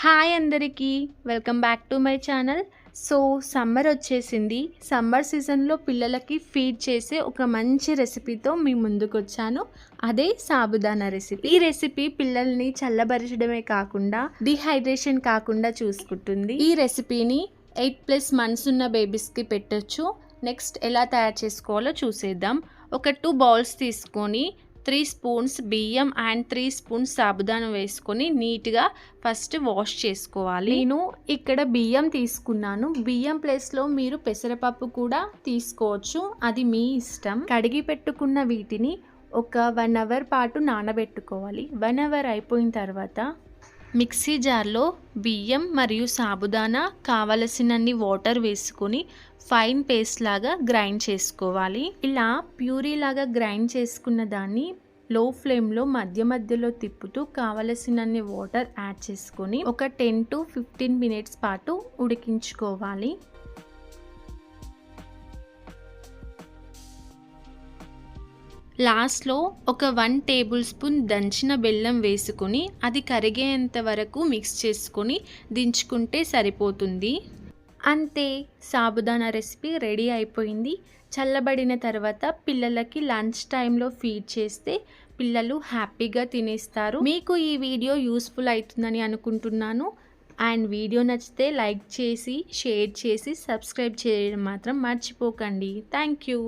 Hi అందరికీ, welcome back to my channel. So summer వచ్చేసింది. Summer సీజన్లో పిల్లలకి ఫీడ్ చేసే ఒక మంచి రెసిపీతో మీ ముందుకు వచ్చాను. అదే సాబుదానా రెసిపీ. ఈ రెసిపీ పిల్లల్ని చల్లబరచడమే కాకుండా డిహైడ్రేషన్ కాకుండా చూసుకుంటుంది. ఈ రెసిపీని 8+ months ఉన్న బేబీస్కి పెట్టొచ్చు. నెక్స్ట్ ఎలా తయారు చేసుకోవాలో చూసేద్దాం. ఒక 2 bowls తీసుకొని 3 spoons బియ్యం అండ్ 3 spoons సాబుదానా వేసుకొని నీట్గా ఫస్ట్ వాష్ చేసుకోవాలి. నేను ఇక్కడ బియ్యం తీసుకున్నాను. బియ్యం ప్లేస్లో మీరు పెసరపప్పు కూడా తీసుకోవచ్చు, అది మీ ఇష్టం. కడిగి పెట్టుకున్న వీటిని ఒక 1 hour పాటు నానబెట్టుకోవాలి. 1 hour అయిపోయిన తర్వాత మిక్సీ జార్లో బియ్యం మరియు సాబుదానా కావలసినన్ని వాటర్ వేసుకొని ఫైన్ పేస్ట్ లాగా గ్రైండ్ చేసుకోవాలి. ఇలా ప్యూరీ లాగా గ్రైండ్ చేసుకున్న దాన్ని లో ఫ్లేమ్లో మధ్య మధ్యలో తిప్పుతూ కావలసినన్ని వాటర్ యాడ్ చేసుకొని ఒక 10 to 15 minutes పాటు ఉడికించుకోవాలి. లాస్ట్లో ఒక 1 tablespoon దంచిన బెల్లం వేసుకొని అది కరిగేంత వరకు మిక్స్ చేసుకొని దించుకుంటే సరిపోతుంది. అంతే, సాబుదానా రెసిపీ రెడీ అయిపోయింది. చల్లబడిన తర్వాత పిల్లలకి లంచ్ టైంలో ఫీడ్ చేస్తే పిల్లలు హ్యాపీగా తినేస్తారు. మీకు ఈ వీడియో యూస్ఫుల్ అవుతుందని అనుకుంటున్నాను. అండ్ వీడియో నచ్చితే లైక్ చేసి, షేర్ చేసి, సబ్స్క్రైబ్ చేయడం మాత్రం మర్చిపోకండి. Thank you.